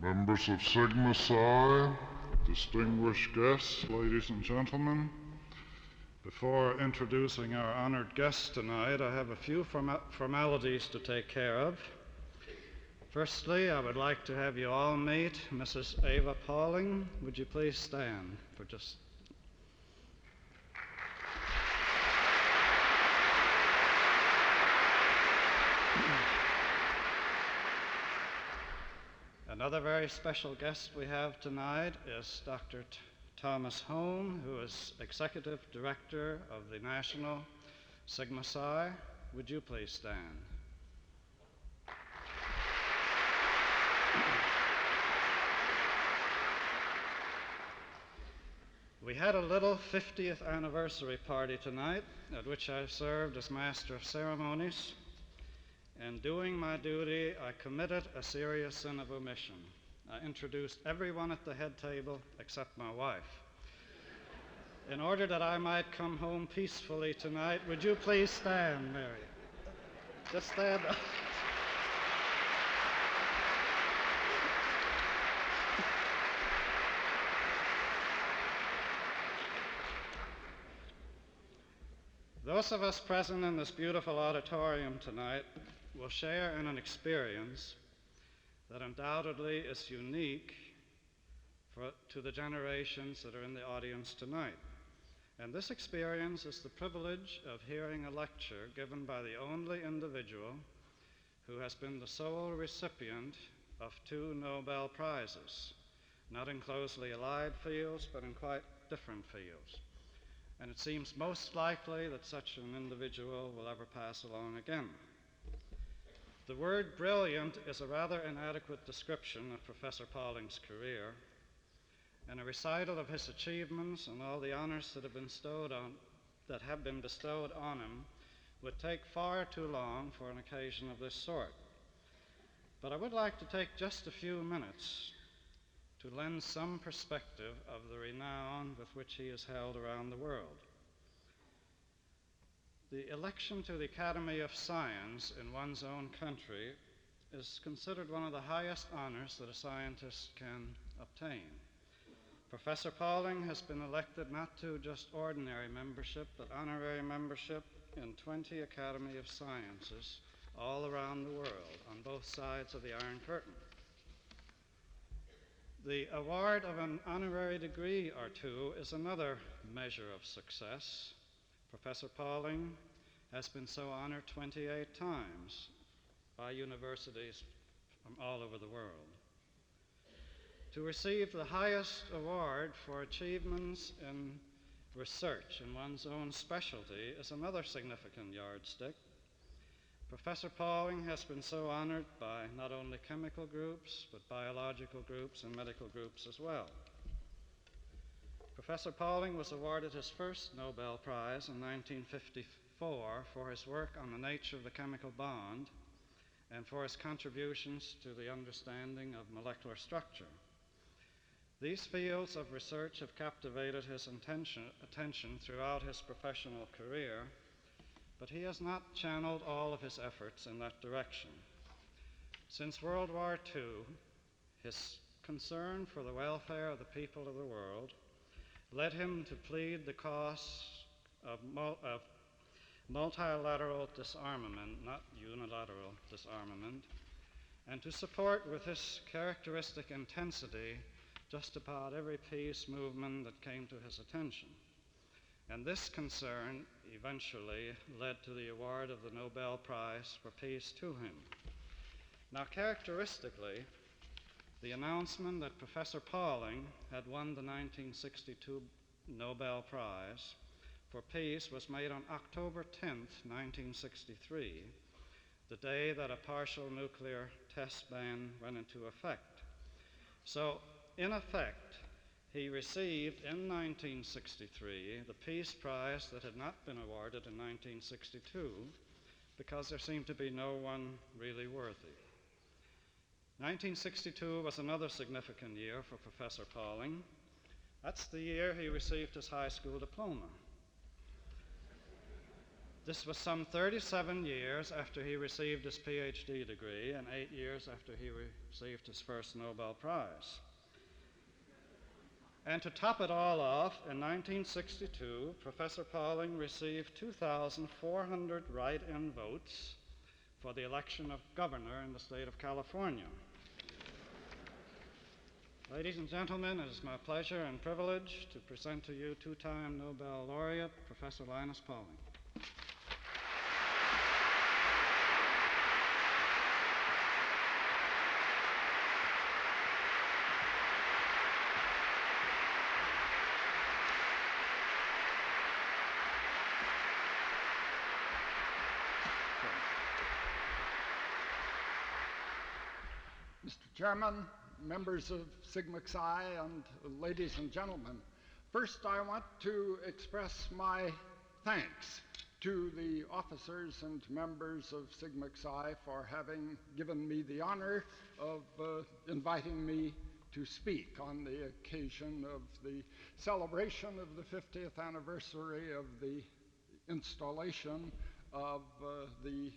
Members of Sigma Psi, distinguished guests, ladies and gentlemen. Before introducing our honored guest tonight, I have a few formalities to take care of. Firstly, I would like to have you all meet Mrs. Ava Pauling. Would you please stand for just... Another very special guest we have tonight is Dr. Thomas Hone, who is Executive Director of the National Sigma Psi. Would you please stand? We had a little 50th anniversary party tonight, at which I served as Master of Ceremonies. In doing my duty, I committed a serious sin of omission. I introduced everyone at the head table except my wife. In order that I might come home peacefully tonight, would you please stand, Mary? Just stand up. Those of us present in this beautiful auditorium tonight will share in an experience that undoubtedly is unique to the generations that are in the audience tonight. And this experience is the privilege of hearing a lecture given by the only individual who has been the sole recipient of 2 Nobel Prizes, not in closely allied fields, but in quite different fields. And it seems most likely that such an individual will ever pass along again. The word brilliant is a rather inadequate description of Professor Pauling's career, and a recital of his achievements and all the honors that have been bestowed on him would take far too long for an occasion of this sort. But I would like to take just a few minutes to lend some perspective of the renown with which he is held around the world. The election to the Academy of Science in one's own country is considered one of the highest honors that a scientist can obtain. Professor Pauling has been elected not to just ordinary membership, but honorary membership in 20 Academy of Sciences all around the world, on both sides of the Iron Curtain. The award of an honorary degree or 2 is another measure of success. Professor Pauling has been so honored 28 times by universities from all over the world. To receive the highest award for achievements in research in one's own specialty is another significant yardstick. Professor Pauling has been so honored by not only chemical groups, but biological groups and medical groups as well. Professor Pauling was awarded his first Nobel Prize in 1954 for his work on the nature of the chemical bond and for his contributions to the understanding of molecular structure. These fields of research have captivated his attention throughout his professional career, but he has not channeled all of his efforts in that direction. Since World War II, his concern for the welfare of the people of the world led him to plead the cause of multilateral disarmament, not unilateral disarmament, and to support with his characteristic intensity just about every peace movement that came to his attention. And this concern eventually led to the award of the Nobel Prize for Peace to him. Now, characteristically, the announcement that Professor Pauling had won the 1962 Nobel Prize for Peace was made on October 10th, 1963, the day that a partial nuclear test ban went into effect. So, in effect, he received in 1963 the Peace Prize that had not been awarded in 1962 because there seemed to be no one really worthy. 1962 was another significant year for Professor Pauling. That's the year he received his high school diploma. This was some 37 years after he received his PhD degree and 8 years after he received his first Nobel Prize. And to top it all off, in 1962, Professor Pauling received 2,400 write-in votes for the election of governor in the state of California. Ladies and gentlemen, it is my pleasure and privilege to present to you two-time Nobel laureate, Professor Linus Pauling. Mr. Chairman, members of Sigma Xi, and ladies and gentlemen, first I want to express my thanks to the officers and members of Sigma Xi for having given me the honor of inviting me to speak on the occasion of the celebration of the 50th anniversary of the installation of the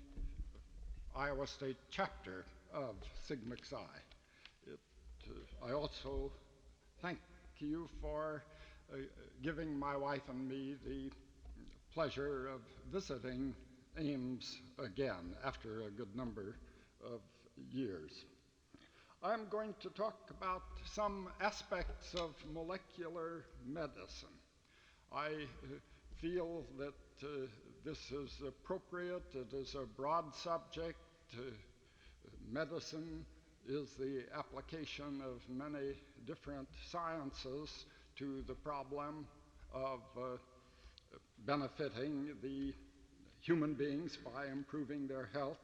Iowa State chapter of Sigma Xi. I also thank you for giving my wife and me the pleasure of visiting Ames again after a good number of years. I'm going to talk about some aspects of molecular medicine. I feel that this is appropriate. It is a broad subject. Medicine is the application of many different sciences to the problem of benefiting the human beings by improving their health,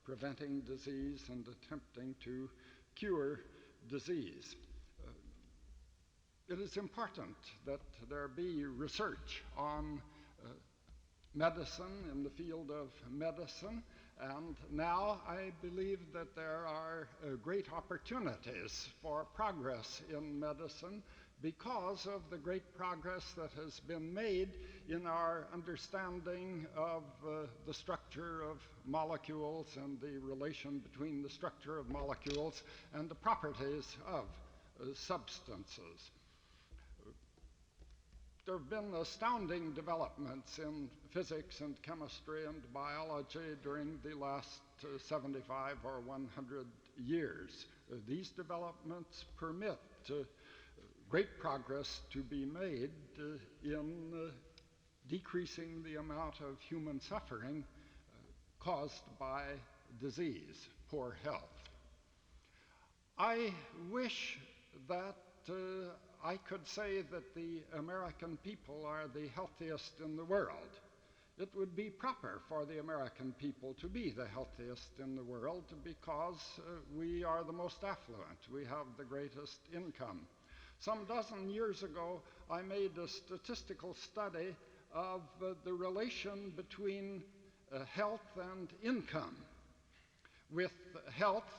preventing disease, and attempting to cure disease. It is important that there be research on medicine in the field of medicine, and now I believe that there are great opportunities for progress in medicine because of the great progress that has been made in our understanding of the structure of molecules and the relation between the structure of molecules and the properties of substances. There have been astounding developments in physics and chemistry and biology during the last 75 or 100 years. These developments permit great progress to be made in decreasing the amount of human suffering caused by disease, poor health. I wish that I could say that the American people are the healthiest in the world. It would be proper for the American people to be the healthiest in the world because we are the most affluent. We have the greatest income. Some dozen years ago, I made a statistical study of the relation between health and income. With health,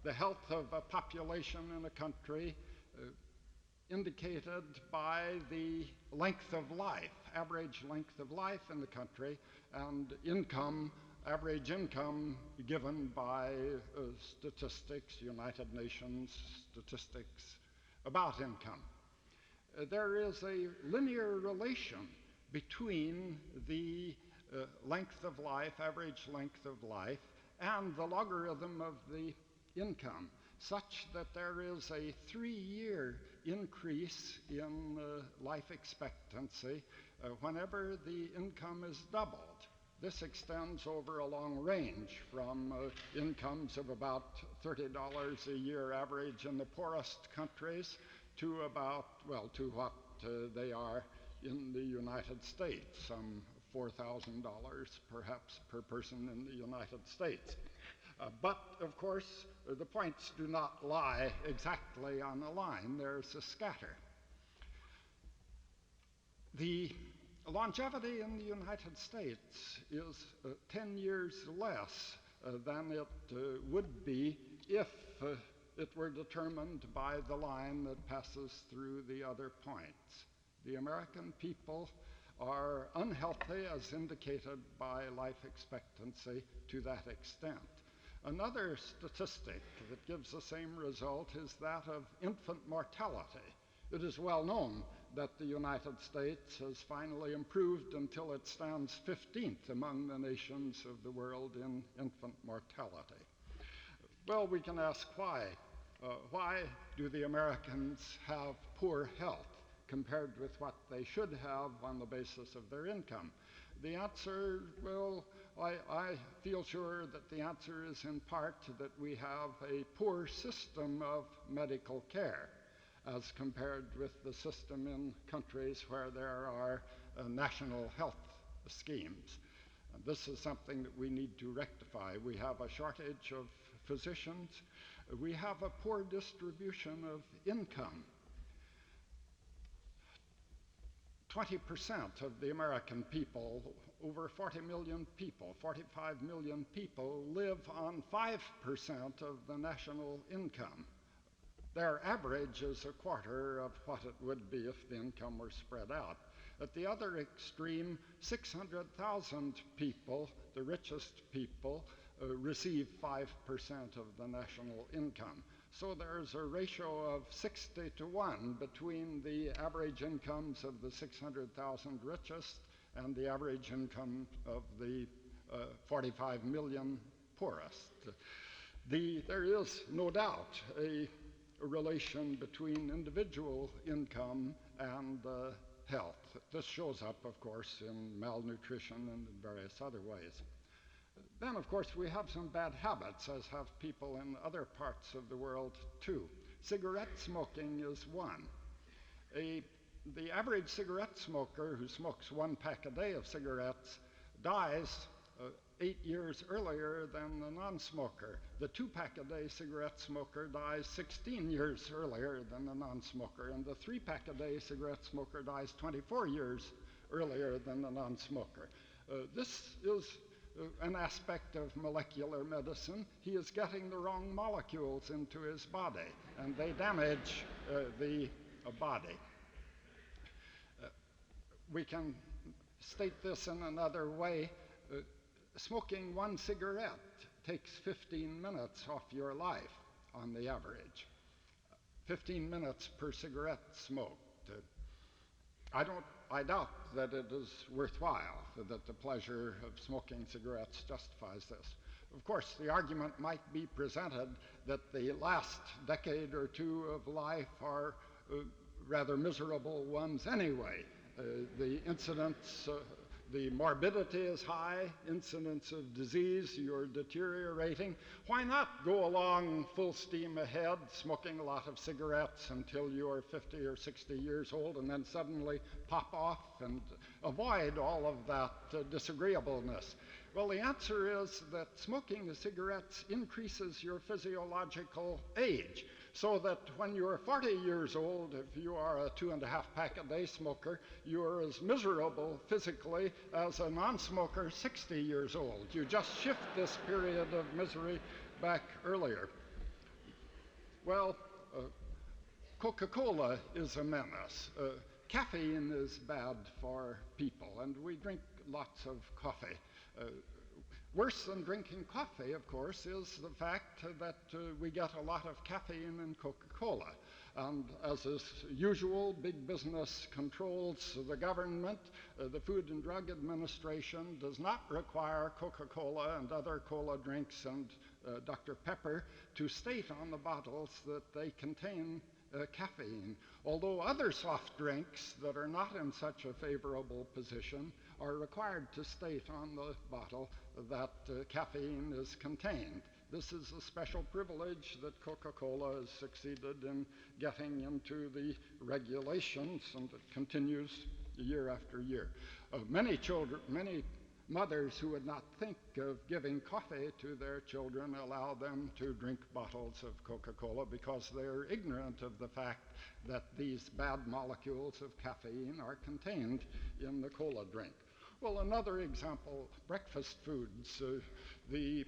the health of a population in a country indicated by the length of life, average length of life in the country, and income, average income given by statistics, United Nations statistics about income. There is a linear relation between the length of life, average length of life, and the logarithm of the income, such that there is a 3-year increase in life expectancy whenever the income is doubled. This extends over a long range from incomes of about $30 a year average in the poorest countries to about, well, to what they are in the United States, some $4,000 perhaps per person in the United States. But, of course, the points do not lie exactly on a line. There's a scatter. The longevity in the United States is 10 years less than it would be if it were determined by the line that passes through the other points. The American people are unhealthy as indicated by life expectancy to that extent. Another statistic that gives the same result is that of infant mortality. It is well known that the United States has finally improved until it stands 15th among the nations of the world in infant mortality. Well, we can ask why. Why do the Americans have poor health compared with what they should have on the basis of their income? The answer, well, I feel sure that the answer is in part that we have a poor system of medical care as compared with the system in countries where there are national health schemes. And this is something that we need to rectify. We have a shortage of physicians. We have a poor distribution of income. 20% of the American people, over 40 million people, 45 million people, live on 5% of the national income. Their average is a quarter of what it would be if the income were spread out. At the other extreme, 600,000 people, the richest people, receive 5% of the national income. So there's a ratio of 60 to 1 between the average incomes of the 600,000 richest and the average income of the 45 million poorest. There is no doubt a relation between individual income and health. This shows up, of course, in malnutrition and in various other ways. Then, of course, we have some bad habits, as have people in other parts of the world, too. Cigarette smoking is one. The average cigarette smoker who smokes 1 pack a day of cigarettes dies 8 years earlier than the non-smoker. The 2-pack-a-day cigarette smoker dies 16 years earlier than the non-smoker, and the 3-pack-a-day cigarette smoker dies 24 years earlier than the non-smoker. This is an aspect of molecular medicine. He is getting the wrong molecules into his body, and they damage the body. We can state this in another way. Smoking 1 cigarette takes 15 minutes off your life on the average. 15 minutes per cigarette smoked. I doubt that it is worthwhile, that the pleasure of smoking cigarettes justifies this. Of course, the argument might be presented that the last decade or two of life are rather miserable ones anyway. The incidence, the morbidity is high, incidence of disease, you're deteriorating. Why not go along full steam ahead, smoking a lot of cigarettes until you're 50 or 60 years old, and then suddenly pop off and avoid all of that disagreeableness? Well, the answer is that smoking cigarettes increases your physiological age, so that when you're 40 years old, if you are a 2.5-pack-a-day smoker, you're as miserable physically as a non-smoker 60 years old. You just shift this period of misery back earlier. Well, Coca-Cola is a menace. Caffeine is bad for people, and we drink lots of coffee. Worse than drinking coffee, of course, is the fact that we get a lot of caffeine in Coca-Cola. And as is usual, big business controls the government. The Food and Drug Administration does not require Coca-Cola and other cola drinks and Dr. Pepper to state on the bottles that they contain caffeine, although other soft drinks that are not in such a favorable position are required to state on the bottle that caffeine is contained. This is a special privilege that Coca-Cola has succeeded in getting into the regulations, and it continues year after year. Many mothers who would not think of giving coffee to their children allow them to drink bottles of Coca-Cola because they're ignorant of the fact that these bad molecules of caffeine are contained in the cola drink. Well, another example, breakfast foods. The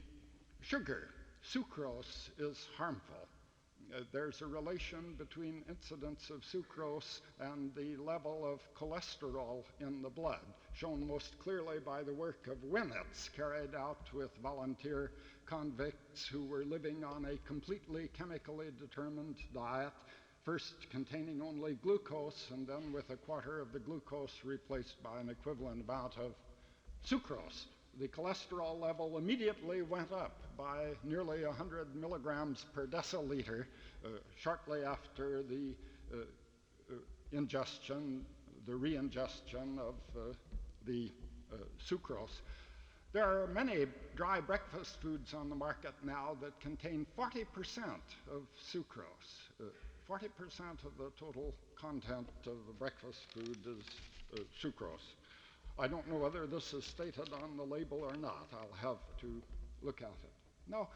sugar, sucrose, is harmful. there's a relation between incidence of sucrose and the level of cholesterol in the blood, shown most clearly by the work of Winitz, carried out with volunteer convicts who were living on a completely chemically determined diet, first containing only glucose and then with a quarter of the glucose replaced by an equivalent amount of sucrose. The cholesterol level immediately went up by nearly 100 milligrams per deciliter shortly after the reingestion of the sucrose. There are many dry breakfast foods on the market now that contain 40% of sucrose. 40% of the total content of a breakfast food is sucrose. I don't know whether this is stated on the label or not. I'll have to look at it. Now,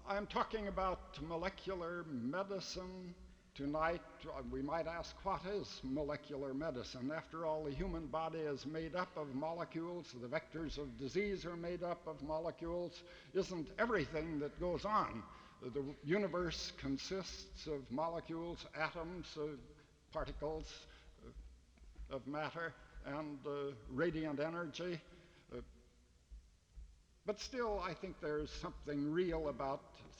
I'm talking about molecular medicine tonight. We might ask, what is molecular medicine? After all, the human body is made up of molecules. The vectors of disease are made up of molecules. Isn't everything that goes on? The universe consists of molecules, atoms, particles of matter, and radiant energy. But still, I think there's something real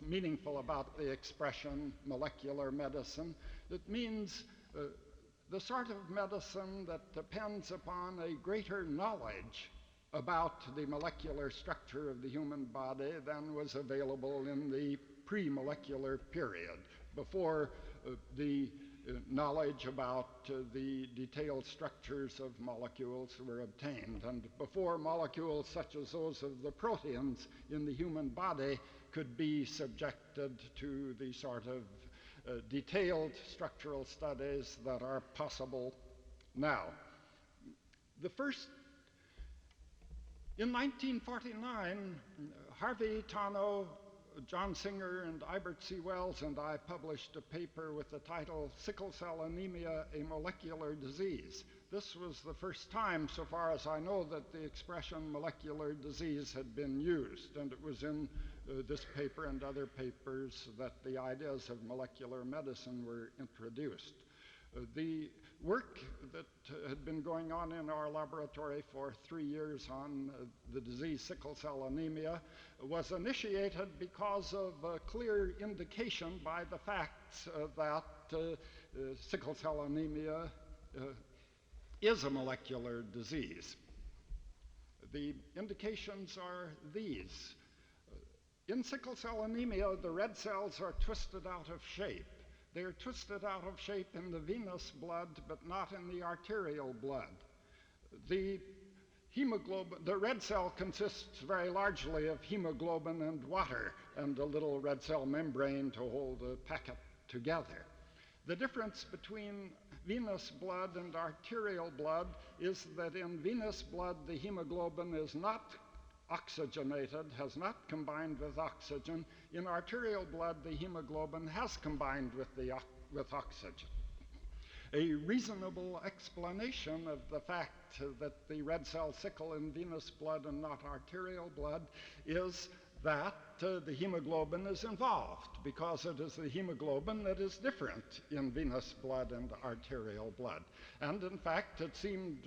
meaningful about the expression molecular medicine. It means the sort of medicine that depends upon a greater knowledge about the molecular structure of the human body than was available in the pre-molecular period, before the knowledge about the detailed structures of molecules were obtained, and before molecules such as those of the proteins in the human body could be subjected to the sort of detailed structural studies that are possible now. In 1949, Harvey Tano, John Singer, and Ibert C. Wells and I published a paper with the title Sickle Cell Anemia, a Molecular Disease. This was the first time, so far as I know, that the expression molecular disease had been used, and it was in this paper and other papers that the ideas of molecular medicine were introduced. The work that had been going on in our laboratory for 3 years on the disease sickle cell anemia was initiated because of a clear indication by the facts that sickle cell anemia is a molecular disease. The indications are these. In sickle cell anemia, the red cells are twisted out of shape. They are twisted out of shape in the venous blood, but not in the arterial blood. The red cell consists very largely of hemoglobin and water, and a little red cell membrane to hold a packet together. The difference between venous blood and arterial blood is that in venous blood, the hemoglobin is not oxygenated, has not combined with oxygen. In arterial blood, the hemoglobin has combined with oxygen. A reasonable explanation of the fact that the red cell sickle in venous blood and not arterial blood is that the hemoglobin is involved, because it is the hemoglobin that is different in venous blood and arterial blood. And in fact, it seemed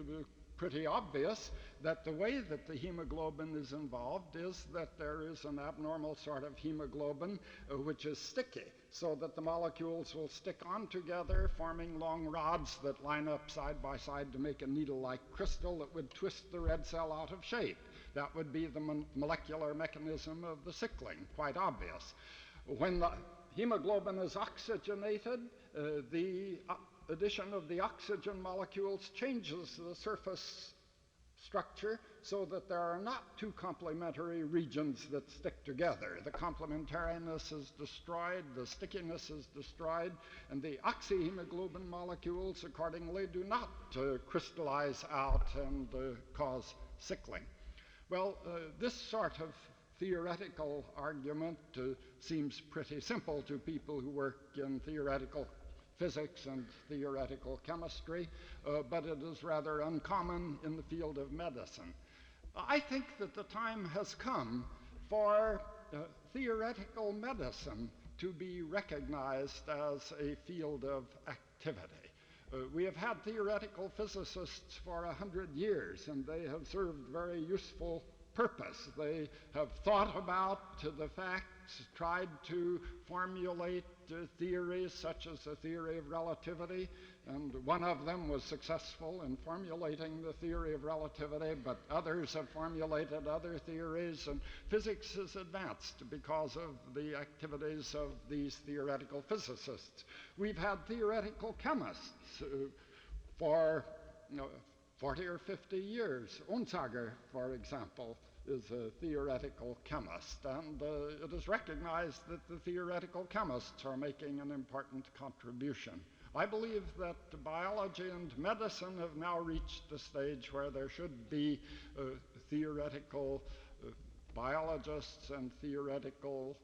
pretty obvious that the way that the hemoglobin is involved is that there is an abnormal sort of hemoglobin which is sticky, so that the molecules will stick on together, forming long rods that line up side by side to make a needle-like crystal that would twist the red cell out of shape. That would be the molecular mechanism of the sickling, quite obvious. When the hemoglobin is oxygenated, the addition of the oxygen molecules changes the surface structure so that there are not two complementary regions that stick together. The complementariness is destroyed, the stickiness is destroyed, and the oxyhemoglobin molecules accordingly do not crystallize out and cause sickling. Well, this sort of theoretical argument seems pretty simple to people who work in theoretical physics and theoretical chemistry, but it is rather uncommon in the field of medicine. I think that the time has come for theoretical medicine to be recognized as a field of activity. We have had theoretical physicists for 100 years, and they have served very useful purpose. They have thought about the facts, tried to formulate theories such as the theory of relativity, and one of them was successful in formulating the theory of relativity, but others have formulated other theories, and physics has advanced because of the activities of these theoretical physicists. We've had theoretical chemists for 40 or 50 years. Onsager, for example, is a theoretical chemist, and it is recognized that the theoretical chemists are making an important contribution. I believe that biology and medicine have now reached the stage where there should be theoretical biologists and theoretical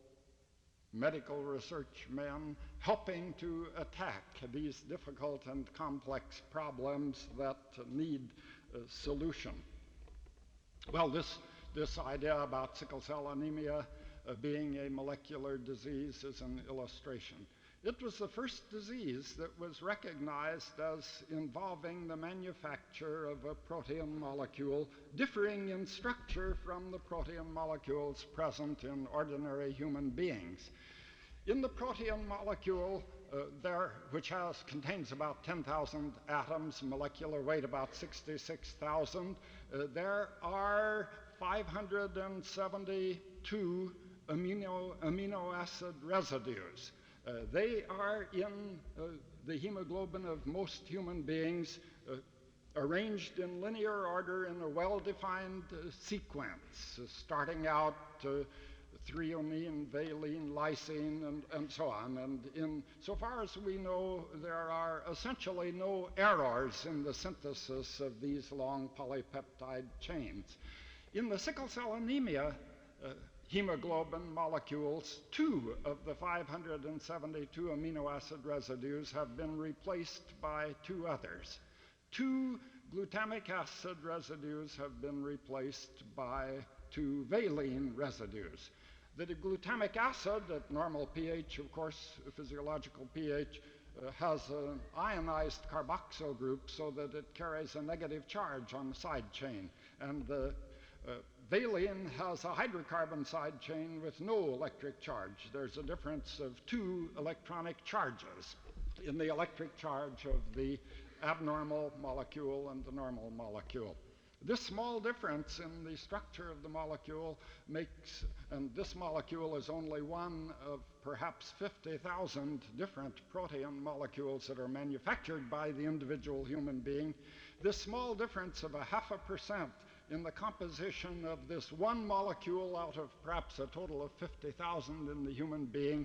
medical research men helping to attack these difficult and complex problems that need solution. Well, this idea about sickle cell anemia being a molecular disease is an illustration. It was the first disease that was recognized as involving the manufacture of a protein molecule differing in structure from the protein molecules present in ordinary human beings. In the protein molecule, which contains about 10,000 atoms, molecular weight about 66,000, there are 572 amino acid residues. They are in the hemoglobin of most human beings, arranged in linear order in a well-defined sequence, starting out threonine, valine, lysine, and so on. And so far as we know, there are essentially no errors in the synthesis of these long polypeptide chains. In the sickle cell anemia hemoglobin molecules, 2 of the 572 amino acid residues have been replaced by 2 others. 2 glutamic acid residues have been replaced by 2 valine residues. The glutamic acid at normal pH, of course, physiological pH, has an ionized carboxyl group so that it carries a negative charge on the side chain. And the valine has a hydrocarbon side chain with no electric charge. There's a difference of 2 electronic charges in the electric charge of the abnormal molecule and the normal molecule. This small difference in the structure of the molecule makes, and this molecule is only one of perhaps 50,000 different protein molecules that are manufactured by the individual human being. This small difference of 0.5% in the composition of this one molecule out of perhaps a total of 50,000 in the human being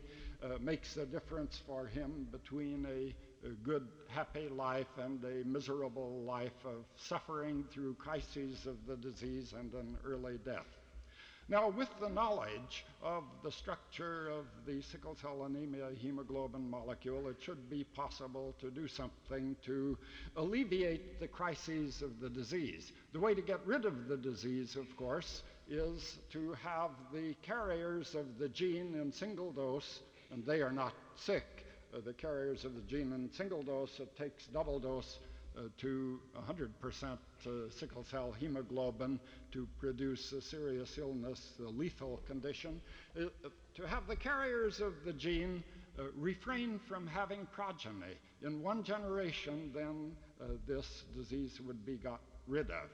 makes a difference for him between a good, happy life and a miserable life of suffering through crises of the disease and an early death. Now, with the knowledge of the structure of the sickle cell anemia hemoglobin molecule, it should be possible to do something to alleviate the crises of the disease. The way to get rid of the disease, of course, is to have the carriers of the gene in single dose, and they are not sick. The carriers of the gene in single dose, it takes double dose to 100% sickle cell hemoglobin to produce a serious illness, a lethal condition. To have the carriers of the gene refrain from having progeny. In one generation, then this disease would be got rid of.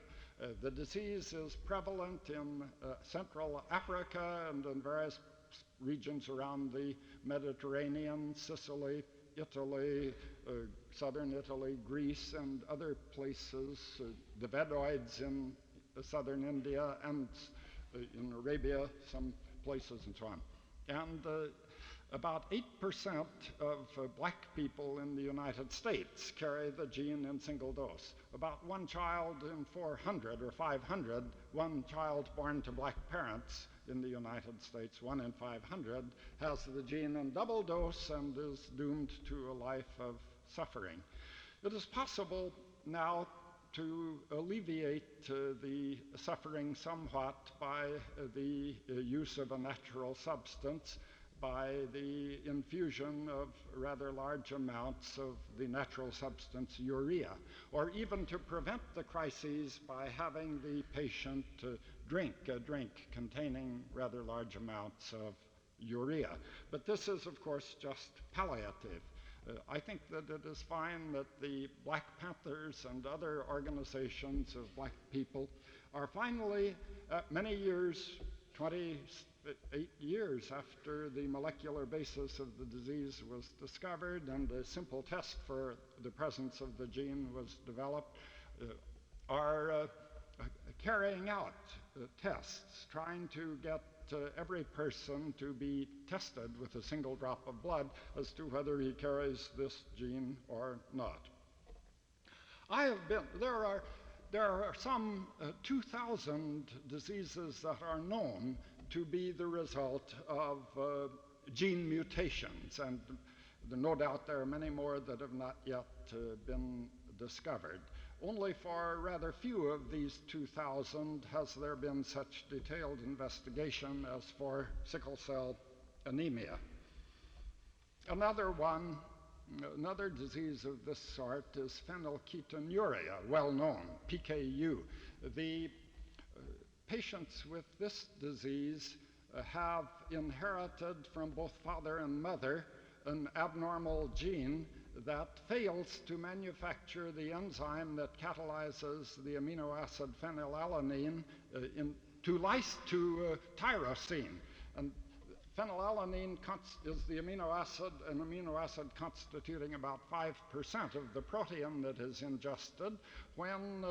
The disease is prevalent in Central Africa and in various regions around the Mediterranean, Sicily, Italy, southern Italy, Greece, and other places, the Bedoids in southern India, and in Arabia, some places, and so on. And about 8% of black people in the United States carry the gene in single dose. About 1 child in 400 or 500, 1 child born to black parents in the United States, 1 in 500, has the gene in double dose and is doomed to a life of suffering. It is possible now to alleviate the suffering somewhat by the use of a natural substance. by the infusion of rather large amounts of the natural substance urea, or even to prevent the crises by having the patient drink a drink containing rather large amounts of urea. But this is, of course, just palliative. I think that it is fine that the Black Panthers and other organizations of black people are finally, many years, 28 years after the molecular basis of the disease was discovered and a simple test for the presence of the gene was developed, are carrying out tests, trying to get every person to be tested with a single drop of blood as to whether he carries this gene or not. There are some 2,000 diseases that are known to be the result of gene mutations, and no doubt there are many more that have not yet been discovered. Only for rather few of these 2,000 has there been such detailed investigation as for sickle cell anemia. Another disease of this sort is phenylketonuria, well known, PKU. The patients with this disease have inherited from both father and mother an abnormal gene that fails to manufacture the enzyme that catalyzes the amino acid phenylalanine to tyrosine. And phenylalanine is the amino acid constituting about 5% of the protein that is ingested. When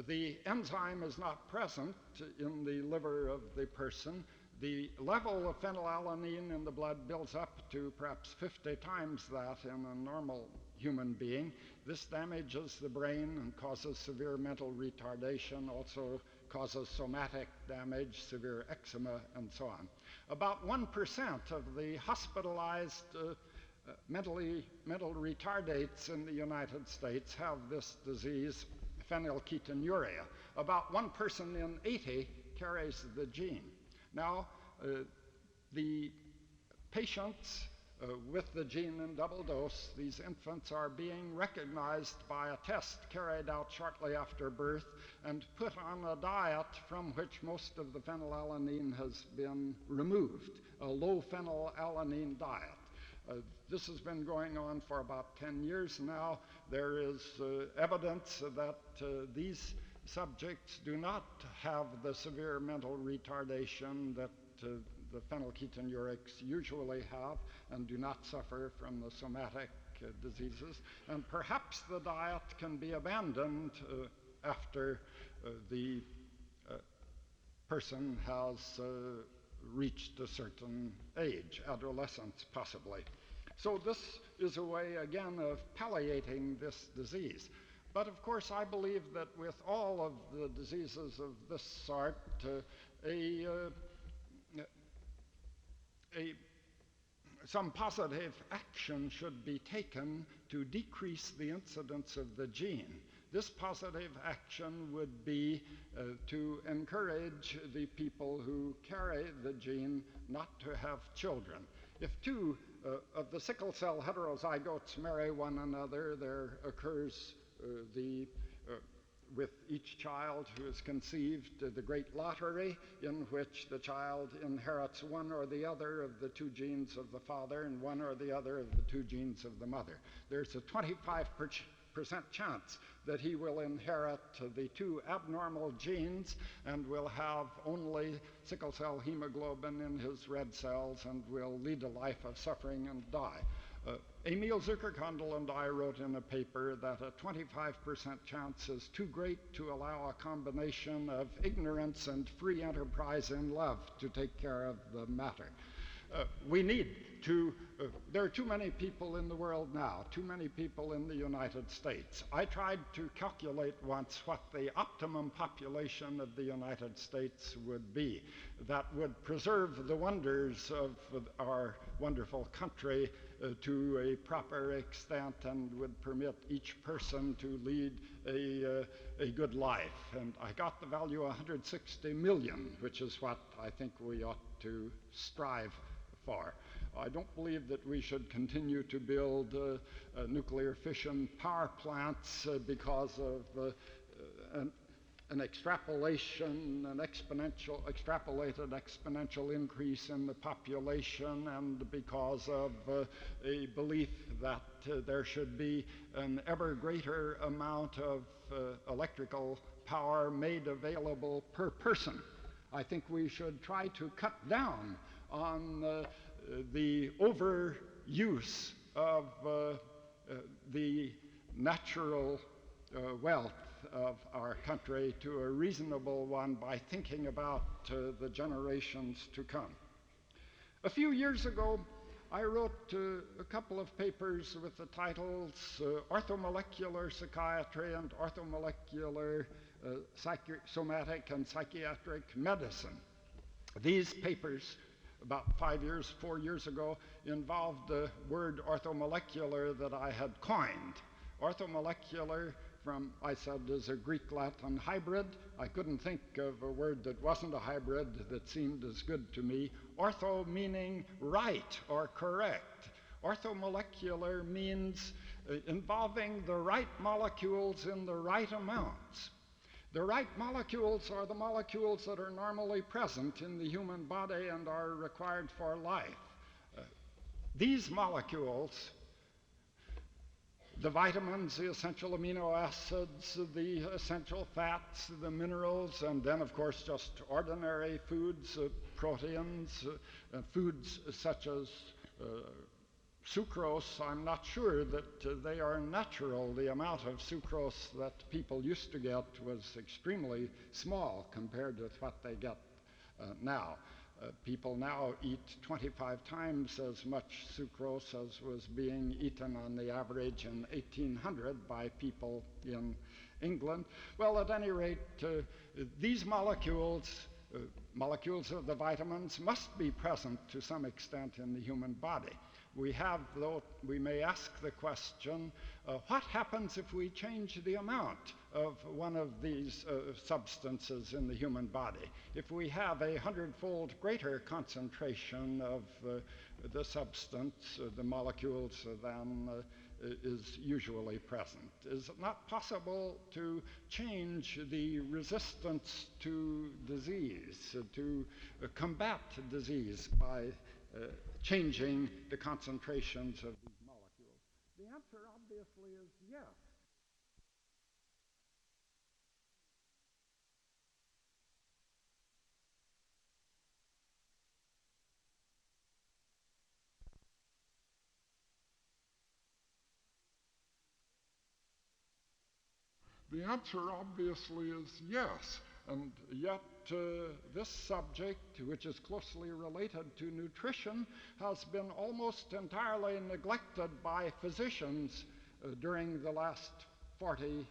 the enzyme is not present in the liver of the person, the level of phenylalanine in the blood builds up to perhaps 50 times that in a normal human being. This damages the brain and causes severe mental retardation, also causes somatic damage, severe eczema, and so on. About 1% of the hospitalized mental retardates in the United States have this disease, phenylketonuria. About 1 person in 80 carries the gene. Now, the patients with the gene in double dose, these infants are being recognized by a test carried out shortly after birth and put on a diet from which most of the phenylalanine has been removed, a low phenylalanine diet. This has been going on for about 10 years now. There is evidence that these subjects do not have the severe mental retardation that the phenylketonurics usually have and do not suffer from the somatic diseases. And perhaps the diet can be abandoned after the person has reached a certain age, adolescence possibly. So this is a way, again, of palliating this disease. But of course, I believe that with all of the diseases of this sort, some positive action should be taken to decrease the incidence of the gene. This positive action would be to encourage the people who carry the gene not to have children. If two of the sickle cell heterozygotes marry one another, there occurs with each child who is conceived, the great lottery in which the child inherits one or the other of the two genes of the father and one or the other of the two genes of the mother. There's a 25% chance that he will inherit the two abnormal genes and will have only sickle cell hemoglobin in his red cells and will lead a life of suffering and die. Emil Zuckerkandl and I wrote in a paper that a 25% chance is too great to allow a combination of ignorance and free enterprise in love to take care of the matter. There are too many people in the world now, too many people in the United States. I tried to calculate once what the optimum population of the United States would be that would preserve the wonders of our wonderful country to a proper extent and would permit each person to lead a good life. And I got the value 160 million, which is what I think we ought to strive far. I don't believe that we should continue to build nuclear fission power plants because of an extrapolated exponential increase in the population, and because of a belief that there should be an ever greater amount of electrical power made available per person. I think we should try to cut down on the overuse of the natural wealth of our country to a reasonable one by thinking about the generations to come. A few years ago, I wrote a couple of papers with the titles Orthomolecular Psychiatry and Orthomolecular Somatic and Psychiatric Medicine. These papers, about 4 years ago, involved the word orthomolecular that I had coined. Orthomolecular, I said, is a Greek-Latin hybrid. I couldn't think of a word that wasn't a hybrid that seemed as good to me. Ortho meaning right or correct. Orthomolecular means involving the right molecules in the right amounts. The right molecules are the molecules that are normally present in the human body and are required for life. These molecules, the vitamins, the essential amino acids, the essential fats, the minerals, and then, of course, just ordinary foods, proteins, foods such as sucrose. I'm not sure that they are natural. The amount of sucrose that people used to get was extremely small compared with what they get now. People now eat 25 times as much sucrose as was being eaten on the average in 1800 by people in England. Well, at any rate, these molecules of the vitamins must be present to some extent in the human body. We may ask the question, what happens if we change the amount of one of these substances in the human body? If we have 100-fold greater concentration of the substance, the molecules, than is usually present, is it not possible to change the resistance to disease, to combat disease by changing the concentrations of these molecules? The answer obviously is yes. The answer obviously is yes, and yet this subject, which is closely related to nutrition, has been almost entirely neglected by physicians during the last 40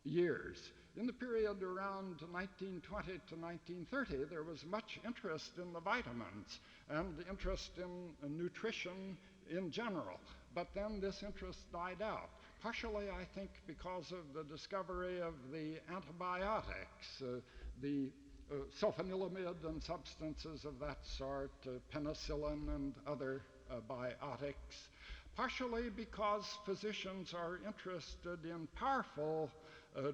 years. In the period around 1920 to 1930, there was much interest in the vitamins and interest in nutrition in general, but then this interest died out. Partially, I think, because of the discovery of the antibiotics, the sulfanilamide and substances of that sort, penicillin and other biotics. Partially because physicians are interested in powerful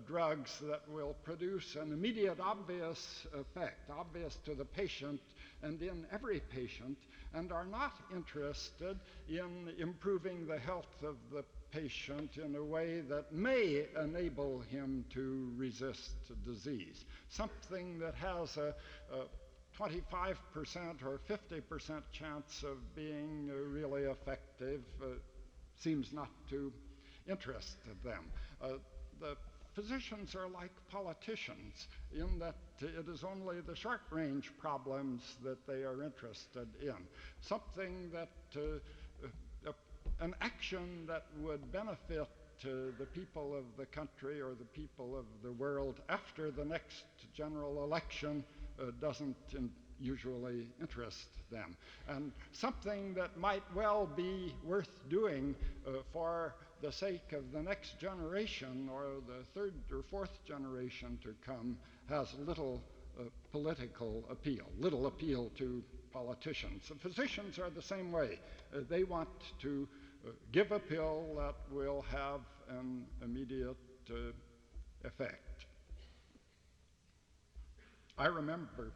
drugs that will produce an immediate obvious effect, obvious to the patient and in every patient, and are not interested in improving the health of the patient in a way that may enable him to resist disease. Something that has a 25% or 50% chance of being really effective seems not to interest them. The physicians are like politicians in that it is only the short-range problems that they are interested in. Something that an action that would benefit the people of the country or the people of the world after the next general election doesn't usually interest them. And something that might well be worth doing for the sake of the next generation or the third or fourth generation to come has little political appeal, little appeal to politicians. The physicians are the same way. They want to give a pill that will have an immediate effect. I remember,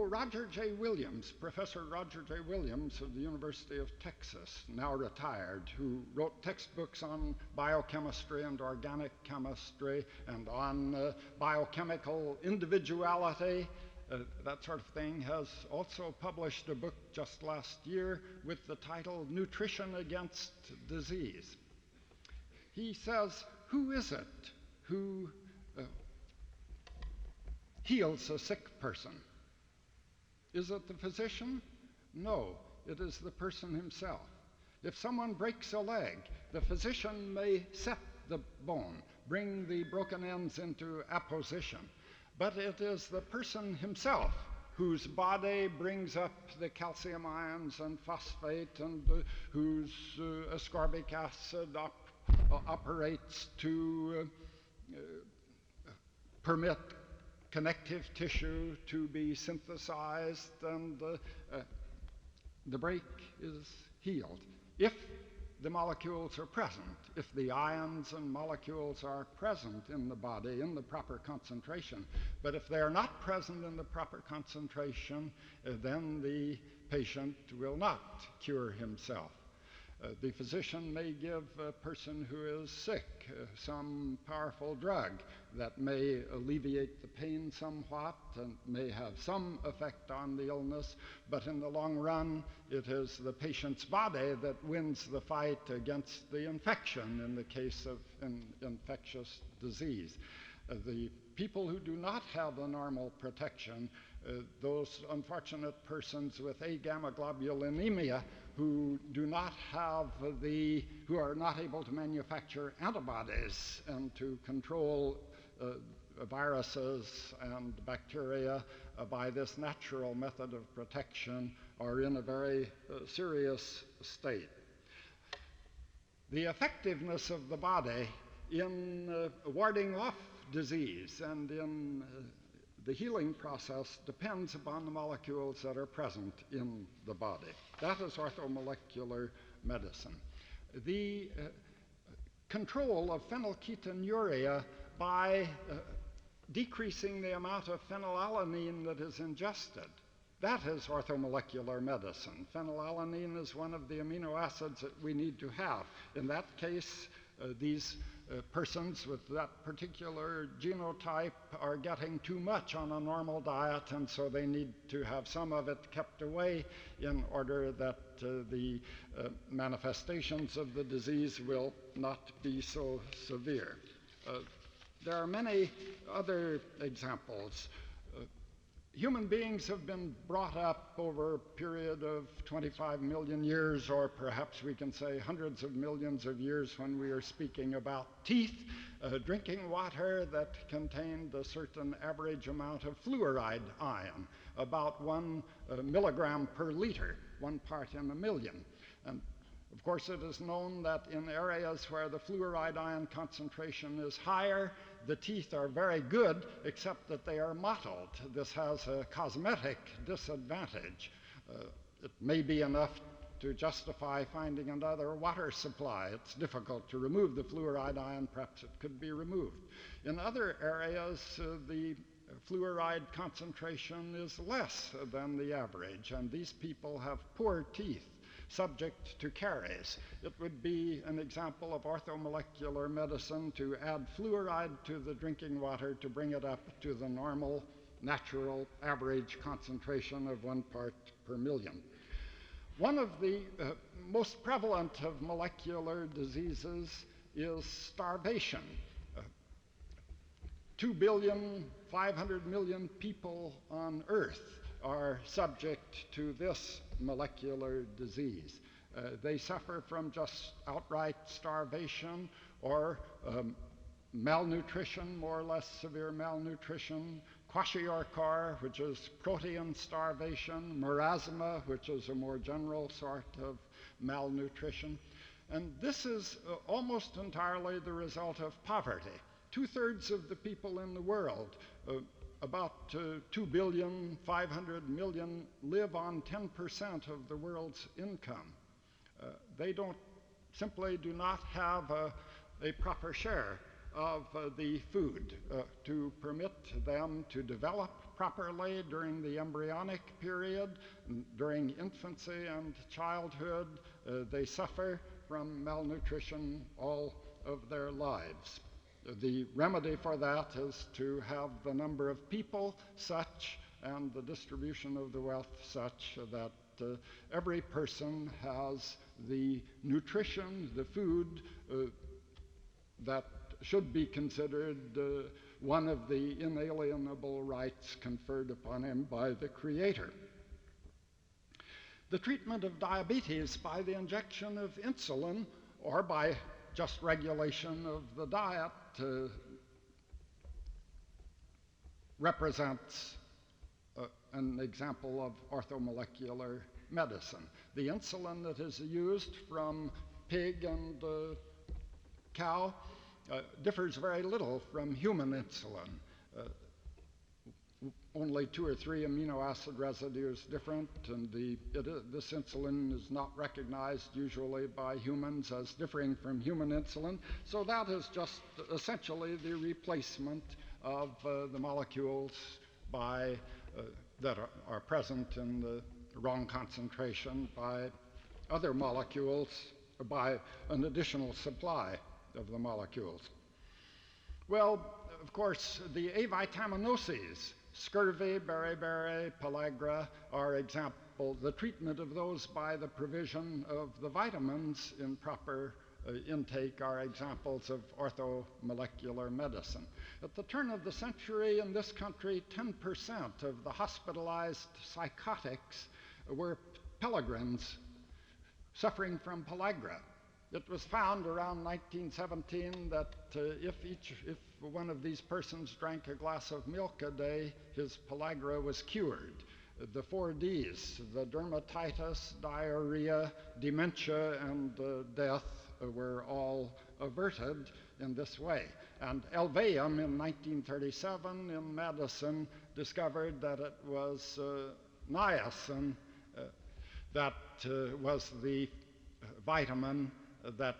Roger J. Williams, Professor Roger J. Williams of the University of Texas, now retired, who wrote textbooks on biochemistry and organic chemistry and on biochemical individuality, that sort of thing, has also published a book just last year with the title Nutrition Against Disease. He says, who is it who heals a sick person? Is it the physician? No, it is the person himself. If someone breaks a leg, the physician may set the bone, bring the broken ends into apposition, but it is the person himself whose body brings up the calcium ions and phosphate and whose ascorbic acid operates to permit connective tissue to be synthesized, and the break is healed. If the molecules are present, if the ions and molecules are present in the body in the proper concentration, but if they are not present in the proper concentration, then the patient will not cure himself. The physician may give a person who is sick some powerful drug that may alleviate the pain somewhat and may have some effect on the illness, but in the long run, it is the patient's body that wins the fight against the infection in the case of an infectious disease. The people who do not have a normal protection, those unfortunate persons with agamma-globulinemia who are not able to manufacture antibodies and to control viruses and bacteria by this natural method of protection, are in a very serious state. The effectiveness of the body in warding off disease and in the healing process depends upon the molecules that are present in the body. That is orthomolecular medicine. The control of phenylketonuria by decreasing the amount of phenylalanine that is ingested, that is orthomolecular medicine. Phenylalanine is one of the amino acids that we need to have. In that case, these persons with that particular genotype are getting too much on a normal diet, and so they need to have some of it kept away in order that the manifestations of the disease will not be so severe. There are many other examples. Human beings have been brought up over a period of 25 million years, or perhaps we can say hundreds of millions of years when we are speaking about teeth, drinking water that contained a certain average amount of fluoride ion, about 1 milligram per liter, 1 part in a million. And of course, it is known that in areas where the fluoride ion concentration is higher, the teeth are very good, except that they are mottled. This has a cosmetic disadvantage. It may be enough to justify finding another water supply. It's difficult to remove the fluoride ion. Perhaps it could be removed. In other areas, the fluoride concentration is less than the average, and these people have poor teeth, subject to caries. It would be an example of orthomolecular medicine to add fluoride to the drinking water to bring it up to the normal, natural, average concentration of 1 part per million. One of the most prevalent of molecular diseases is starvation. 2,500,000,000 people on Earth are subject to this molecular disease. They suffer from just outright starvation or malnutrition, more or less severe malnutrition, kwashiorkor, which is protein starvation, marasma, which is a more general sort of malnutrition. And this is almost entirely the result of poverty. 2/3 of the people in the world, about 2,500,000,000, live on 10% of the world's income. They simply do not have a proper share of the food to permit them to develop properly during the embryonic period. During infancy and childhood, they suffer from malnutrition all of their lives. The remedy for that is to have the number of people such and the distribution of the wealth such that every person has the nutrition, the food that should be considered one of the inalienable rights conferred upon him by the Creator. The treatment of diabetes by the injection of insulin or by just regulation of the diet represents an example of orthomolecular medicine. The insulin that is used from pig and cow differs very little from human insulin. Only 2 or 3 amino acid residues different, and this insulin is not recognized usually by humans as differing from human insulin. So that is just essentially the replacement of the molecules that are present in the wrong concentration by other molecules, by an additional supply of the molecules. Well, of course, the avitaminoses, scurvy, beriberi, pellagra, are examples. The treatment of those by the provision of the vitamins in proper intake are examples of orthomolecular medicine. At the turn of the century in this country, 10% of the hospitalized psychotics were Pellegrins suffering from pellagra. It was found around 1917 that if one of these persons drank a glass of milk a day, his pellagra was cured. The 4 Ds, the dermatitis, diarrhea, dementia, and death were all averted in this way. And Elveum in 1937 in medicine discovered that it was niacin that was the vitamin that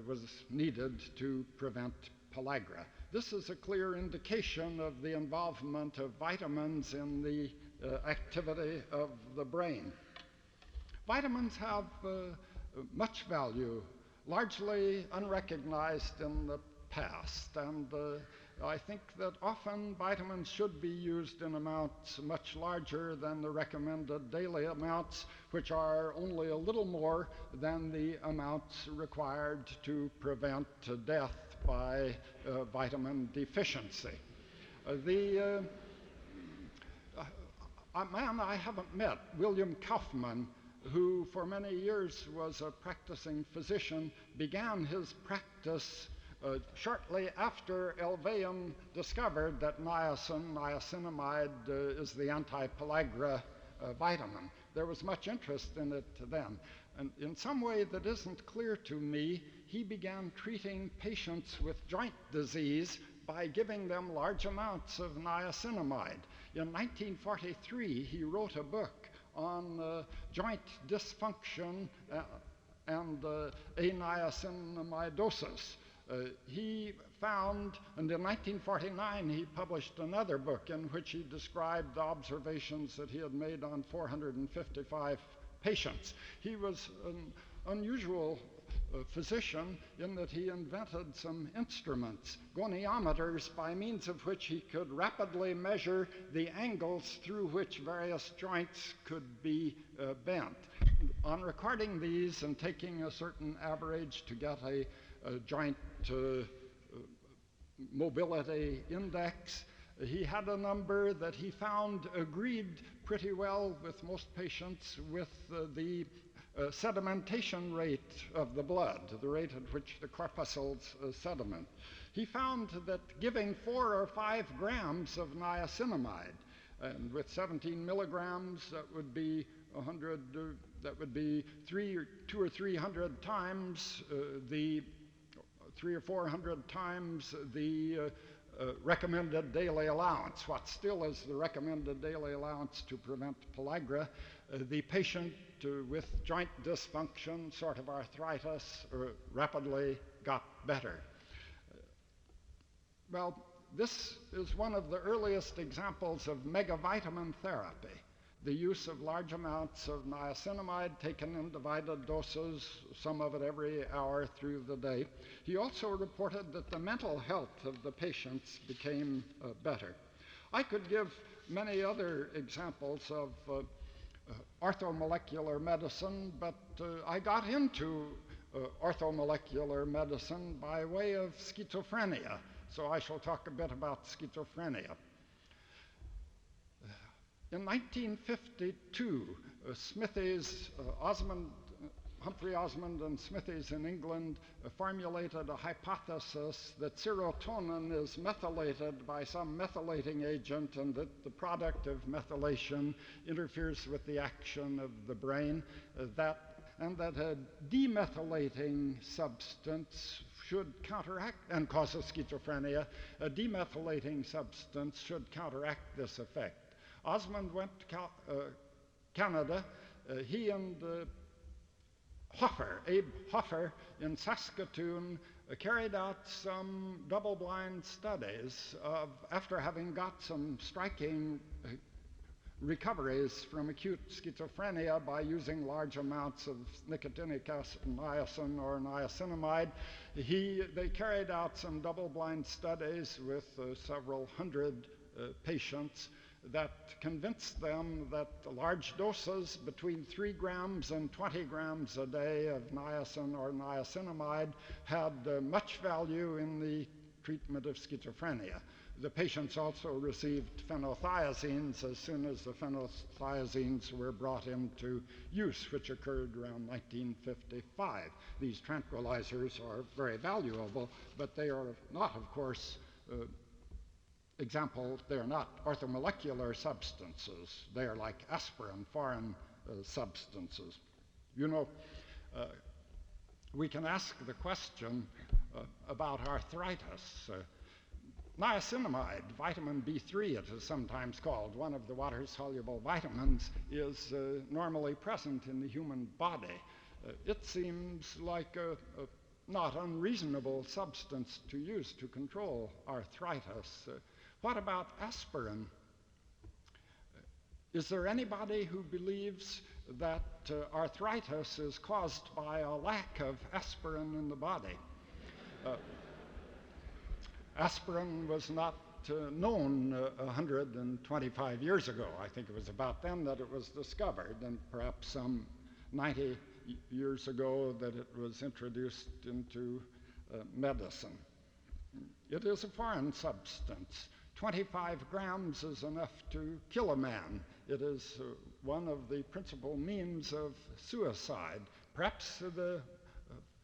was needed to prevent pellagra. This is a clear indication of the involvement of vitamins in the activity of the brain. Vitamins have much value, largely unrecognized in the past, and I think that often vitamins should be used in amounts much larger than the recommended daily amounts, which are only a little more than the amounts required to prevent death by vitamin deficiency. A man I haven't met, William Kaufman, who for many years was a practicing physician, began his practice shortly after Elveum discovered that niacinamide is the anti-pellagra vitamin. There was much interest in it then. And in some way that isn't clear to me, he began treating patients with joint disease by giving them large amounts of niacinamide. In 1943, he wrote a book on joint dysfunction and aniacinoamidosis. He found, and in 1949 he published another book in which he described the observations that he had made on 455 patients. He was an unusual physician in that he invented some instruments, goniometers, by means of which he could rapidly measure the angles through which various joints could be bent. On recording these and taking a certain average to get a joint mobility index, he had a number that he found agreed pretty well with most patients with the sedimentation rate of the blood, the rate at which the corpuscles sediment. He found that giving 4 or 5 grams of niacinamide, and with 17 milligrams, that would be 100 that would be 200 or 300 times the 300 or 400 times the recommended daily allowance. What still is the recommended daily allowance to prevent pellagra? The patient with joint dysfunction, sort of arthritis, rapidly got better. Well, this is one of the earliest examples of megavitamin therapy, the use of large amounts of niacinamide taken in divided doses, some of it every hour through the day. He also reported that the mental health of the patients became better. I could give many other examples of orthomolecular medicine, but I got into orthomolecular medicine by way of schizophrenia, so I shall talk a bit about schizophrenia. In 1952, Humphrey Osmond and Smithies in England formulated a hypothesis that serotonin is methylated by some methylating agent and that the product of methylation interferes with the action of the brain, and that a demethylating substance should counteract and causes schizophrenia. A demethylating substance should counteract this effect. Osmond went to Canada. He and Abe Hoffer in Saskatoon carried out some double-blind studies after having got some striking recoveries from acute schizophrenia by using large amounts of nicotinic acid, niacin or niacinamide. They carried out some double-blind studies with several hundred patients that convinced them that large doses between 3 grams and 20 grams a day of niacin or niacinamide had much value in the treatment of schizophrenia. The patients also received phenothiazines as soon as the phenothiazines were brought into use, which occurred around 1955. These tranquilizers are very valuable, but they are not, of course, they're not orthomolecular substances. They are like aspirin, foreign substances. You know, we can ask the question about arthritis. Niacinamide, vitamin B3 it is sometimes called, one of the water-soluble vitamins, is normally present in the human body. It seems like a not unreasonable substance to use to control arthritis. What about aspirin? Is there anybody who believes that arthritis is caused by a lack of aspirin in the body? Aspirin was not known 125 years ago. I think it was about then that it was discovered, and perhaps some 90 years ago that it was introduced into medicine. It is a foreign substance. 25 grams is enough to kill a man. It is one of the principal means of suicide, perhaps the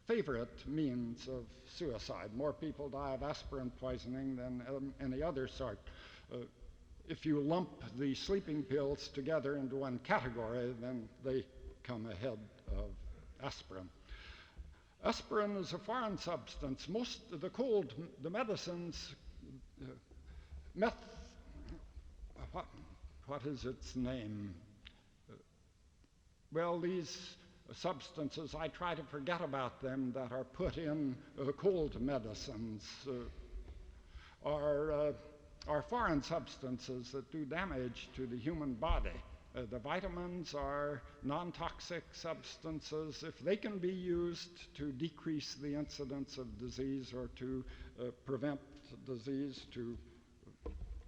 favorite means of suicide. More people die of aspirin poisoning than any other sort. If you lump the sleeping pills together into one category, then they come ahead of aspirin. Aspirin is a foreign substance. Most of the medicines, what is its name? Well, these substances, I try to forget about them, that are put in cold medicines are foreign substances that do damage to the human body. The vitamins are non-toxic substances. If they can be used to decrease the incidence of disease or to prevent disease, to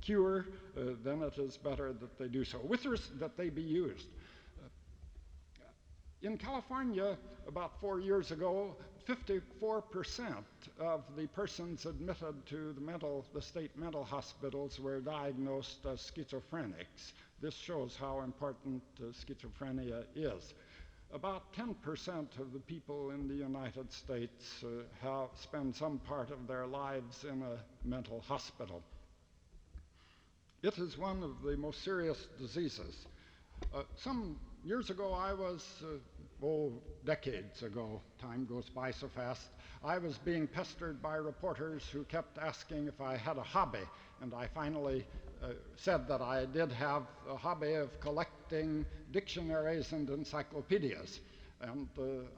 cure, then it is better that they do so, that they be used. In California, about 4 years ago, 54% of the persons admitted to the state mental hospitals were diagnosed as schizophrenics. This shows how important schizophrenia is. About 10% of the people in the United States spend some part of their lives in a mental hospital. It is one of the most serious diseases. Some Years ago, decades ago, time goes by so fast, I was being pestered by reporters who kept asking if I had a hobby, and I finally said that I did have a hobby of collecting dictionaries and encyclopedias, and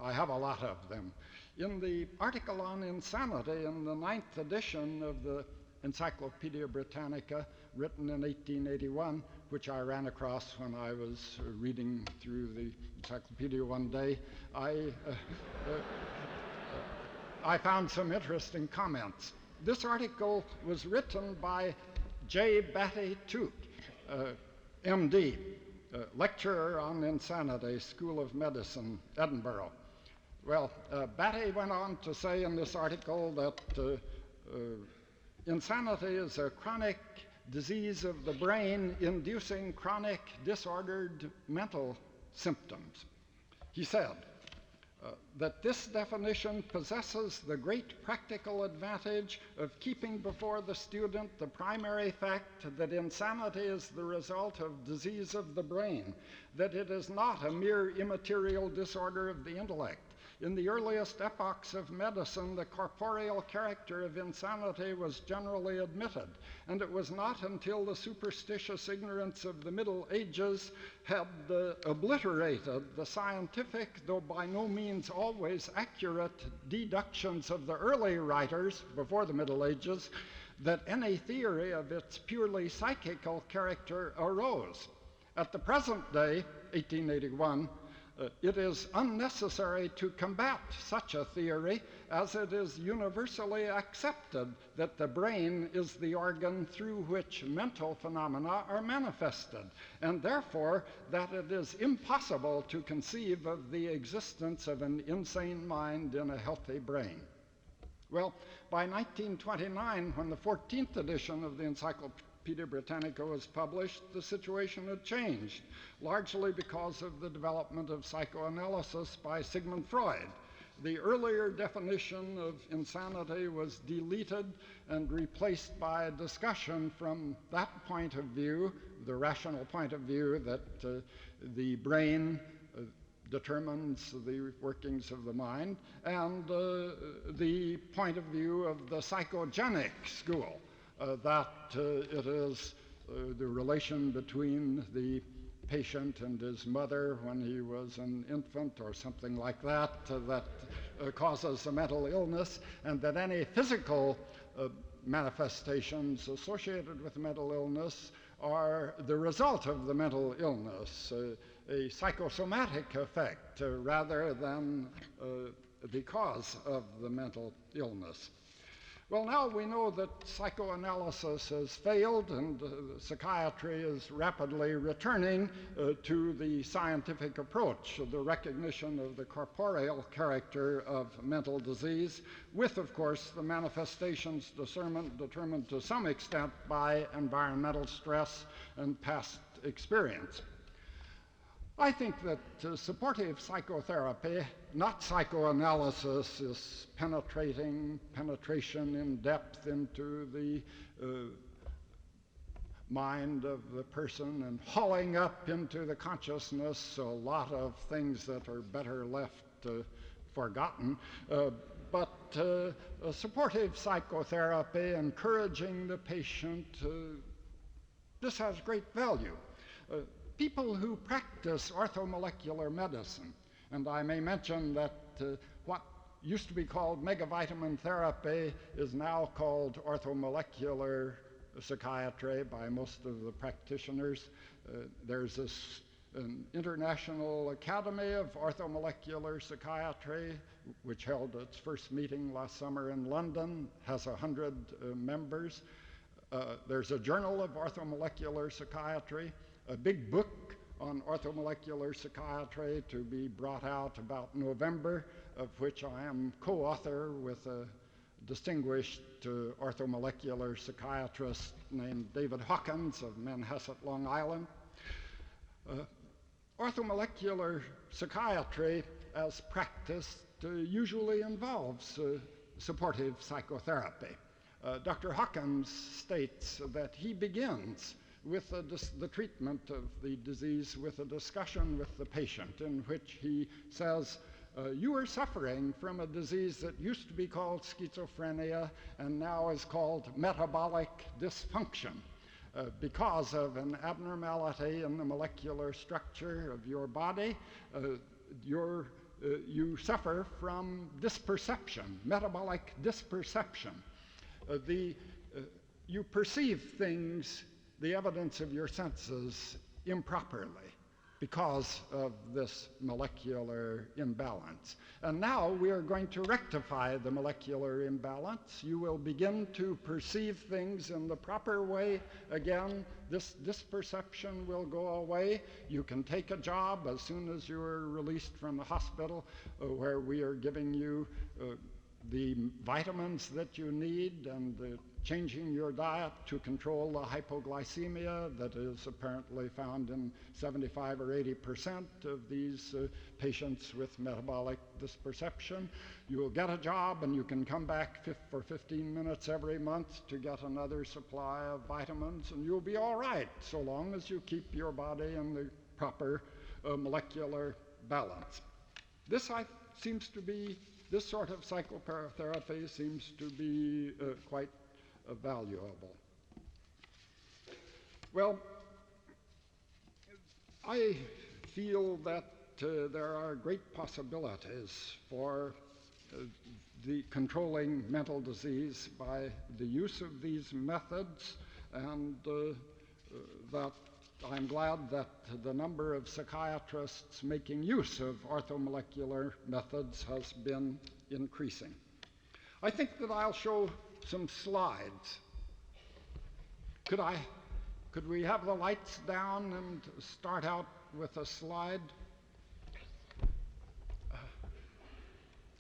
I have a lot of them. In the article on insanity in the 9th edition of the Encyclopedia Britannica, written in 1881, which I ran across when I was reading through the encyclopedia one day, I found some interesting comments. This article was written by J. Batty Tuke, MD, lecturer on insanity, School of Medicine, Edinburgh. Well, Batty went on to say in this article that insanity is a chronic disease of the brain inducing chronic disordered mental symptoms. He said that this definition possesses the great practical advantage of keeping before the student the primary fact that insanity is the result of disease of the brain, that it is not a mere immaterial disorder of the intellect. In the earliest epochs of medicine, the corporeal character of insanity was generally admitted, and it was not until the superstitious ignorance of the Middle Ages had obliterated the scientific, though by no means always accurate, deductions of the early writers before the Middle Ages, that any theory of its purely psychical character arose. At the present day, 1881, it is unnecessary to combat such a theory, as it is universally accepted that the brain is the organ through which mental phenomena are manifested, and therefore that it is impossible to conceive of the existence of an insane mind in a healthy brain. Well, by 1929, when the 14th edition of the Encyclopedia Britannica was published, the situation had changed, largely because of the development of psychoanalysis by Sigmund Freud. The earlier definition of insanity was deleted and replaced by a discussion from that point of view, the rational point of view that the brain determines the workings of the mind, and the point of view of the psychogenic school, that it is the relation between the patient and his mother when he was an infant or something like that, that causes a mental illness, and that any physical manifestations associated with mental illness are the result of the mental illness, a psychosomatic effect rather than the cause of the mental illness. Well, now we know that psychoanalysis has failed, and psychiatry is rapidly returning to the scientific approach, the recognition of the corporeal character of mental disease, with, of course, the manifestations determined to some extent by environmental stress and past experience. I think that supportive psychotherapy, not psychoanalysis, is penetration in depth into the mind of the person and hauling up into the consciousness a lot of things that are better left forgotten. But supportive psychotherapy, encouraging the patient, this has great value. People who practice orthomolecular medicine, and I may mention that what used to be called megavitamin therapy is now called orthomolecular psychiatry by most of the practitioners. There's an International Academy of Orthomolecular Psychiatry, which held its first meeting last summer in London, has 100 members. There's a Journal of Orthomolecular Psychiatry, a big book on orthomolecular psychiatry to be brought out about November, of which I am co-author with a distinguished orthomolecular psychiatrist named David Hawkins of Manhasset, Long Island. Orthomolecular psychiatry, as practiced, usually involves supportive psychotherapy. Dr. Hawkins states that he begins with the treatment of the disease with a discussion with the patient in which he says, you are suffering from a disease that used to be called schizophrenia and now is called metabolic dysfunction because of an abnormality in the molecular structure of your body. You suffer from dysperception, metabolic dysperception. You perceive things, the evidence of your senses, improperly because of this molecular imbalance. And now we are going to rectify the molecular imbalance. You will begin to perceive things in the proper way again. This dysperception will go away. You can take a job as soon as you are released from the hospital where we are giving you the vitamins that you need and changing your diet to control the hypoglycemia that is apparently found in 75 or 80% of these patients with metabolic dysperception. You will get a job and you can come back for 15 minutes every month to get another supply of vitamins, and you'll be all right so long as you keep your body in the proper molecular balance. This sort of psychotherapy seems to be quite valuable. Well, I feel that there are great possibilities for the controlling mental disease by the use of these methods, and that I'm glad that the number of psychiatrists making use of orthomolecular methods has been increasing. I think that I'll show some slides. Could we have the lights down and start out with a slide?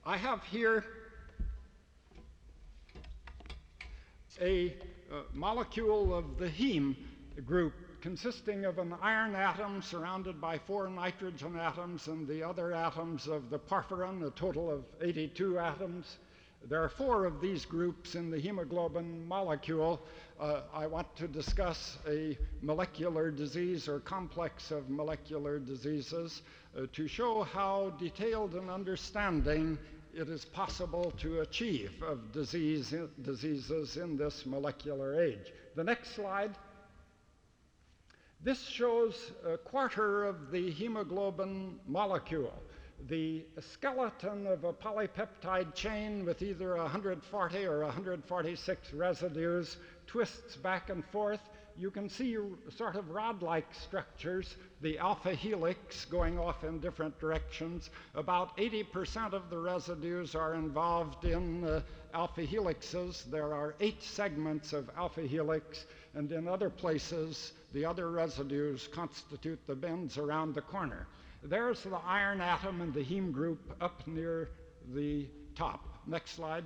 I have here a molecule of the heme group consisting of an iron atom surrounded by 4 nitrogen atoms and the other atoms of the porphyrin, a total of 82 atoms. There are 4 of these groups in the hemoglobin molecule. I want to discuss a molecular disease or complex of molecular diseases to show how detailed an understanding it is possible to achieve of diseases in this molecular age. The next slide. This shows a quarter of the hemoglobin molecule. The skeleton of a polypeptide chain with either 140 or 146 residues twists back and forth. You can see sort of rod-like structures, the alpha helix going off in different directions. About 80% of the residues are involved in alpha helixes. There are 8 segments of alpha helix, and in other places, the other residues constitute the bends around the corner. There's the iron atom in the heme group up near the top. Next slide.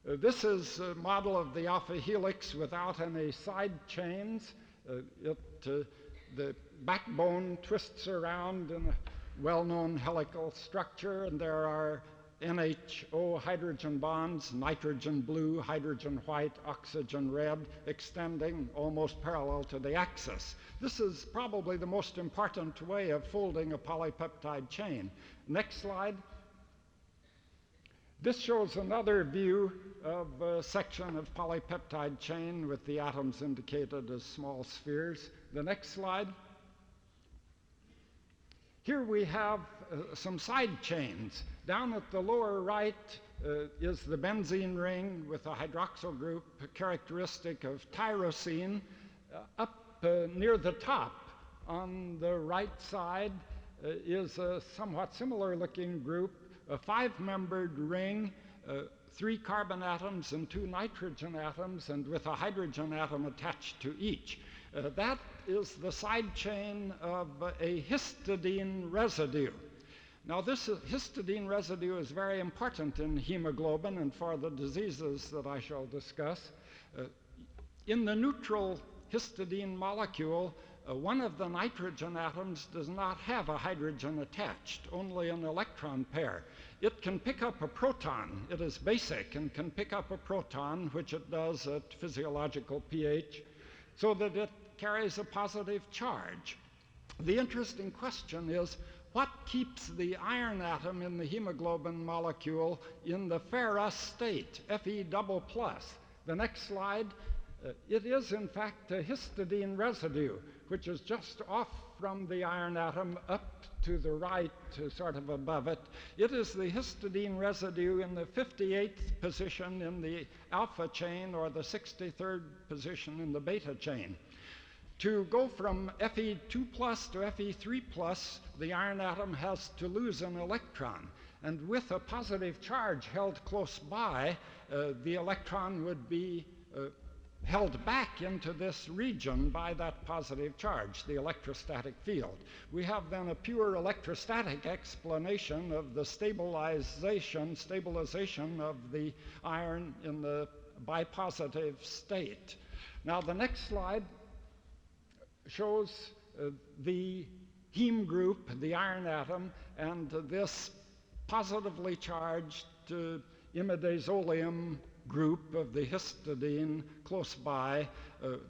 This is a model of the alpha helix without any side chains. The backbone twists around in a well-known helical structure, and there are NHO hydrogen bonds, nitrogen blue, hydrogen white, oxygen red, extending almost parallel to the axis. This is probably the most important way of folding a polypeptide chain. Next slide. This shows another view of a section of polypeptide chain with the atoms indicated as small spheres. The next slide. Here we have some side chains. Down at the lower right is the benzene ring with a hydroxyl group characteristic of tyrosine. Up near the top on the right side is a somewhat similar looking group, a 5-membered ring, 3 carbon atoms and 2 nitrogen atoms, and with a hydrogen atom attached to each. That is the side chain of a histidine residue. Now, this histidine residue is very important in hemoglobin and for the diseases that I shall discuss. In the neutral histidine molecule, one of the nitrogen atoms does not have a hydrogen attached, only an electron pair. It can pick up a proton. It is basic and can pick up a proton, which it does at physiological pH. so that it carries a positive charge. The interesting question is, what keeps the iron atom in the hemoglobin molecule in the ferrous state, Fe double plus? The next slide, it is in fact a histidine residue, which is just off from the iron atom up to the right, sort of above it. It is the histidine residue in the 58th position in the alpha chain, or the 63rd position in the beta chain. To go from Fe2 plus to Fe3 plus, the iron atom has to lose an electron. And with a positive charge held close by, the electron would be held back into this region by that positive charge, the electrostatic field. We have then a pure electrostatic explanation of the stabilization of the iron in the bipositive state. Now the next slide shows the heme group, the iron atom, and this positively charged imidazolium group of the histidine close by,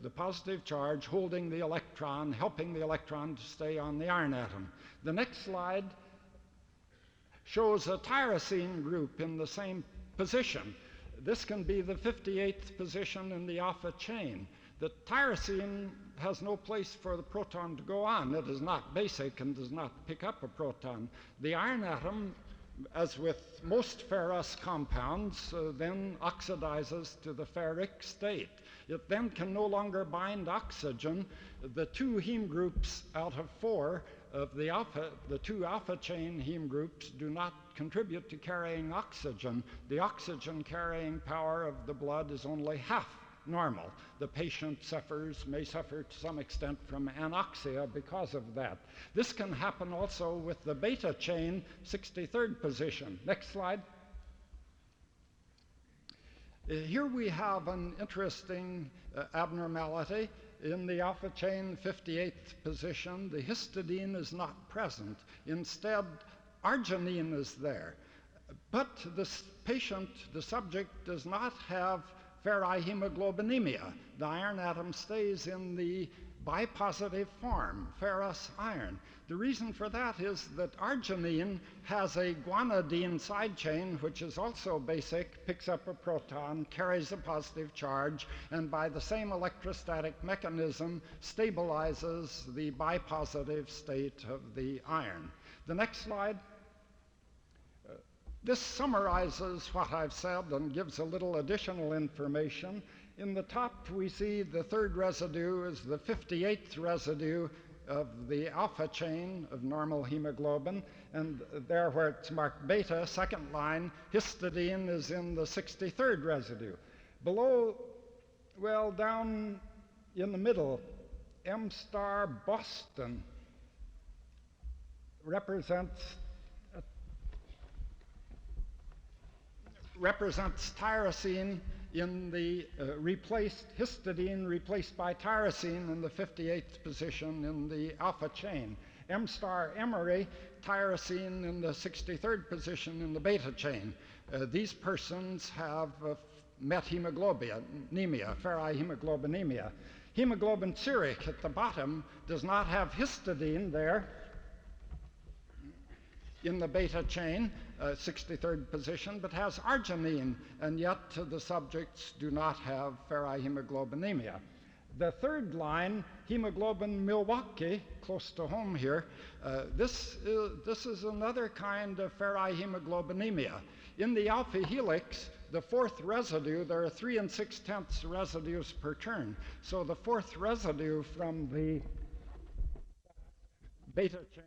the positive charge holding the electron, helping the electron to stay on the iron atom. The next slide shows a tyrosine group in the same position. This can be the 58th position in the alpha chain. The tyrosine has no place for the proton to go on. It is not basic and does not pick up a proton. The iron atom, as with most ferrous compounds, then oxidizes to the ferric state. It then can no longer bind oxygen. The two heme groups out of four of the two alpha chain heme groups do not contribute to carrying oxygen. The oxygen carrying power of the blood is only half normal. The patient may suffer to some extent from anoxia because of that. This can happen also with the beta chain, 63rd position. Next slide. Here we have an interesting abnormality. In the alpha chain, 58th position, the histidine is not present. Instead, arginine is there. But the patient, the subject, does not have ferrihemoglobinemia. The iron atom stays in the bipositive form, ferrous iron. The reason for that is that arginine has a guanidine side chain, which is also basic, picks up a proton, carries a positive charge, and by the same electrostatic mechanism stabilizes the bipositive state of the iron. The next slide. This summarizes what I've said and gives a little additional information. In the top, we see the third residue is the 58th residue of the alpha chain of normal hemoglobin, and there where it's marked beta, second line, histidine is in the 63rd residue. Below, well, down in the middle, M star Boston represents tyrosine in the replaced histidine replaced by tyrosine in the 58th position in the alpha chain. M star Emery, tyrosine in the 63rd position in the beta chain. These persons have methemoglobinemia, ferrihemoglobinemia. Hemoglobin Zurich at the bottom does not have histidine there in the beta chain, 63rd position, but has arginine, and yet the subjects do not have ferrihemoglobinemia. The third line, hemoglobin Milwaukee, close to home here, this is another kind of ferrihemoglobinemia. In the alpha helix, the fourth residue, there are 3 6/10 residues per turn. So the fourth residue from the beta chain